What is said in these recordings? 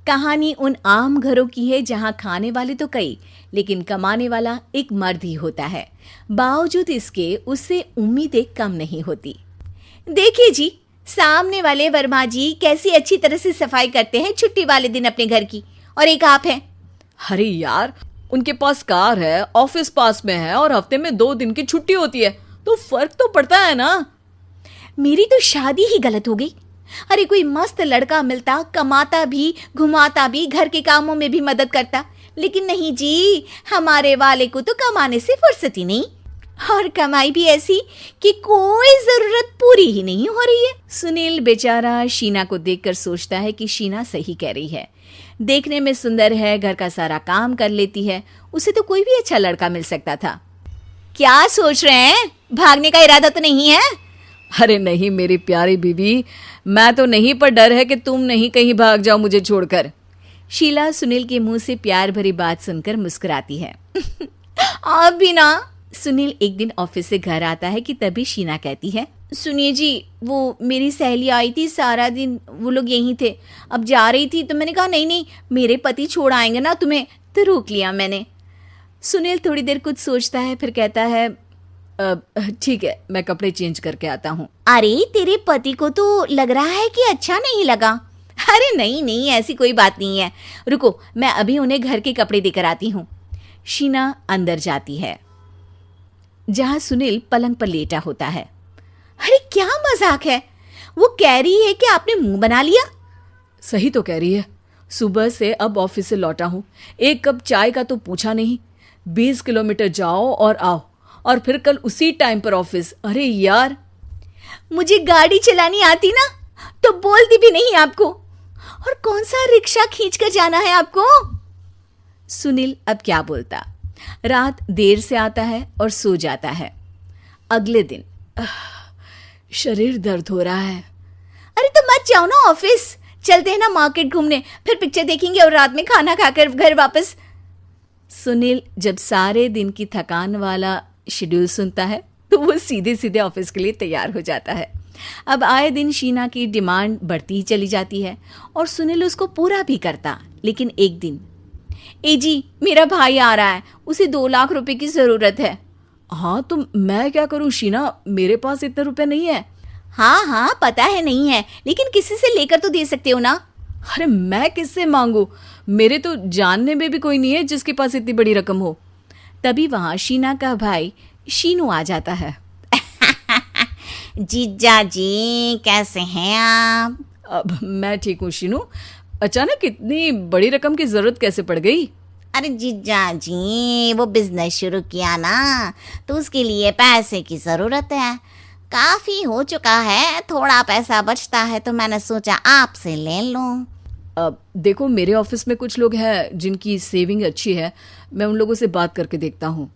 कहानी उन आम घरों की है जहां खाने वाले तो कई, लेकिन कमाने वाला एक मर्द ही होता है। बावजूद इसके उससे उम्मीदें कम नहीं होती। देखिए जी, सामने वाले वर्मा जी कैसी अच्छी तरह से सफाई करते हैं छुट्टी वाले दिन अपने घर की, और एक आप हैं। अरे यार, उनके पास कार है, ऑफिस पास में है और हफ्ते में 2 दिन की छुट्टी होती है, तो फर्क तो पड़ता है ना। मेरी तो शादी ही गलत हो गई। अरे कोई मस्त लड़का मिलता, कमाता भी, घुमाता भी, घर के कामों में भी मदद करता, लेकिन नहीं जी, हमारे वाले को तो कमाने से फुर्सत ही नहीं, और कमाई भी ऐसी कि कोई जरूरत पूरी ही नहीं हो रही है। सुनील बेचारा शीना को देखकर सोचता है कि शीना सही कह रही है। देखने में सुंदर है, घर का सारा काम कर लेती है, उसे तो कोई भी अच्छा लड़का मिल सकता था। क्या सोच रहे हैं? भागने का इरादा तो नहीं है? अरे नहीं मेरी प्यारी बीवी, मैं तो नहीं, पर डर है कि तुम नहीं कहीं भाग जाओ मुझे छोड़कर। शीला सुनील के मुंह से प्यार भरी बात सुनकर मुस्कुराती है। आप भी ना। सुनील एक दिन ऑफिस से घर आता है कि तभी शीना कहती है, सुनिए जी, वो मेरी सहेली आई थी, सारा दिन वो लोग यहीं थे, अब जा रही थी तो मैंने कहा नहीं नहीं, मेरे पति छोड़ आएंगे ना तुम्हें, तो रोक लिया मैंने। सुनील थोड़ी देर कुछ सोचता है, फिर कहता है, ठीक है, मैं कपड़े चेंज करके आता हूँ। अरे तेरे पति को तो लग रहा है कि अच्छा नहीं लगा। अरे नहीं नहीं, ऐसी कोई बात नहीं है, रुको मैं अभी उन्हें घर के कपड़े देकर आती हूँ। शीना अंदर जाती है जहां सुनील पलंग पर लेटा होता है। अरे क्या मजाक है, वो कह रही है कि आपने मुंह बना लिया। सही तो कह रही है, सुबह से अब ऑफिस से लौटा हूँ, एक कप चाय का तो पूछा नहीं, 20 किलोमीटर जाओ और आओ, और फिर कल उसी टाइम पर ऑफिस। अरे यार, मुझे गाड़ी चलानी आती ना तो बोलती भी नहीं आपको, और कौन सा रिक्शा खींच कर जाना है आपको। सुनील अब क्या बोलता। रात देर से आता है और सो जाता है। अगले दिन शरीर दर्द हो रहा है। अरे तो मत जाओ ना ऑफिस, चलते हैं ना मार्केट घूमने, फिर पिक्चर देखेंगे और रात में खाना खाकर घर वापस। सुनील जब सारे दिन की थकान वाला शेड्यूल सुनता है तो वो सीधे सीधे ऑफिस के लिए तैयार हो जाता है। अब आए दिन शीना की डिमांड बढ़ती ही चली जाती है और सुनील उसको पूरा भी करता। लेकिन एक दिन, ए जी मेरा भाई आ रहा है, उसे 2 लाख रुपए की जरूरत है। हाँ तो मैं क्या करूँ शीना, मेरे पास इतने रुपए नहीं है। हाँ हाँ पता है नहीं है, लेकिन किसी से लेकर तो दे सकते हो ना। अरे मैं किससे मांगू, मेरे तो जानने में भी कोई नहीं है जिसके पास इतनी बड़ी रकम हो। तभी वहां शीना का भाई शीनू आ जाता है। जीजा जी कैसे हैं आप? अब मैं ठीक हूँ शीनू, अचानक इतनी बड़ी रकम की जरूरत कैसे पड़ गई? अरे जीजा जी, वो बिजनेस शुरू किया ना, तो उसके लिए पैसे की ज़रूरत है। काफ़ी हो चुका है, थोड़ा पैसा बचता है तो मैंने सोचा आपसे ले लूँ। अब देखो, मेरे ऑफिस में कुछ लोग हैं जिनकी सेविंग अच्छी है, मैं उन लोगों से बात करके देखता हूँ।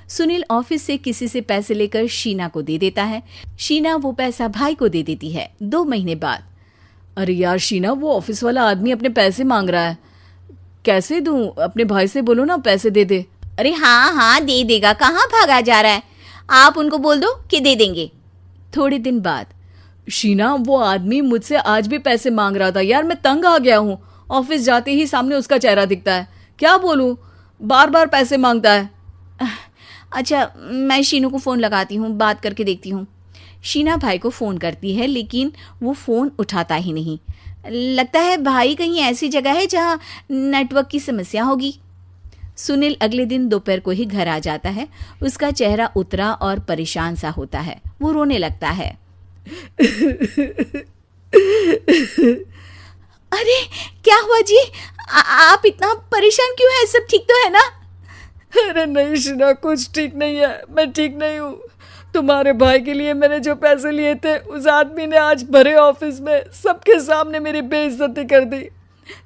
सुनील ऑफिस से किसी से पैसे लेकर शीना को दे देता है। शीना वो पैसा भाई को दे देती है 2 महीने बाद। अरे यार शीना, वो ऑफिस वाला आदमी अपने पैसे मांग रहा है, कैसे दूं? अपने भाई से बोलो ना पैसे दे दे। अरे हाँ हाँ दे देगा, कहाँ भागा जा रहा है, आप उनको बोल दो कि दे देंगे। थोड़े दिन बाद, शीना वो आदमी मुझसे आज भी पैसे मांग रहा था यार, मैं तंग आ गया हूँ। ऑफिस जाते ही सामने उसका चेहरा दिखता है, क्या बोलूँ, बार बार पैसे मांगता है। अच्छा मैं शीनू को फ़ोन लगाती हूँ, बात करके देखती हूँ। शीना भाई को फ़ोन करती है लेकिन वो फ़ोन उठाता ही नहीं। लगता है भाई कहीं ऐसी जगह है जहाँ नेटवर्क की समस्या होगी। सुनील अगले दिन दोपहर को ही घर आ जाता है। उसका चेहरा उतरा और परेशान सा होता है। वो रोने लगता है। अरे क्या हुआ जी, आप इतना परेशान क्यों हैं? सब ठीक तो है ना? अरे नहीं शीना, कुछ ठीक नहीं है, मैं ठीक नहीं हूँ। तुम्हारे भाई के लिए मैंने जो पैसे लिए थे, उस आदमी ने आज भरे ऑफिस में सबके सामने मेरी बेइज्जती कर दी।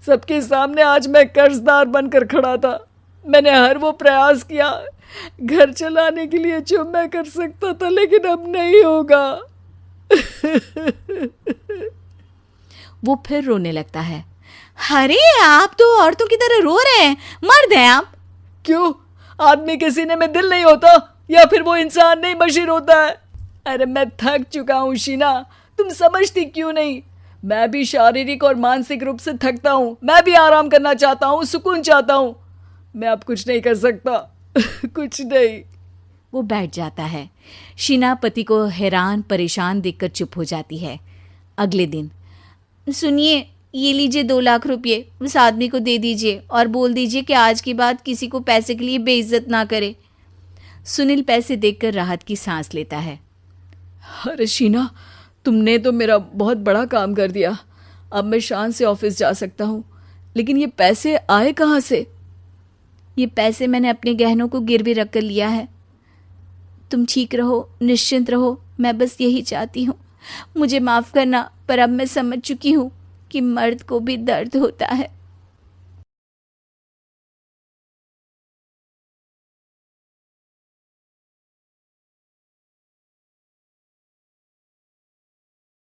सबके सामने आज मैं कर्जदार बनकर खड़ा था। मैंने हर वो प्रयास किया घर चलाने के लिए जो मैं कर सकता था, लेकिन अब नहीं होगा। वो फिर रोने लगता है। अरे आप तो औरतों की तरह रो रहे हैं, मर्द हैं आप। क्यों, आदमी के सीने में दिल नहीं होता, या फिर वो इंसान नहीं बशीर होता है? अरे मैं थक चुका हूँ शीना, तुम समझती क्यों नहीं? मैं भी शारीरिक और मानसिक रूप से थकता हूँ, मैं भी आराम करना चाहता हूँ, सुकून चाहता हूँ। मैं अब कुछ नहीं कर सकता। कुछ नहीं। वो बैठ जाता है। शीना पति को हैरान परेशान देखकर चुप हो जाती है। अगले दिन, सुनिए, ये लीजिए 2 लाख रुपये, उस आदमी को दे दीजिए और बोल दीजिए कि आज के बाद किसी को पैसे के लिए बेइज्जत ना करे। सुनील पैसे देखकर राहत की सांस लेता है। अरे शीना, तुमने तो मेरा बहुत बड़ा काम कर दिया। अब मैं शान से ऑफिस जा सकता हूँ। लेकिन ये पैसे आए कहाँ से? ये पैसे मैंने अपने गहनों को गिरवी रख कर लिया है। तुम ठीक रहो, निश्चिंत रहो, मैं बस यही चाहती हूँ। मुझे माफ़ करना, पर अब मैं समझ चुकी हूँ कि मर्द को भी दर्द होता है।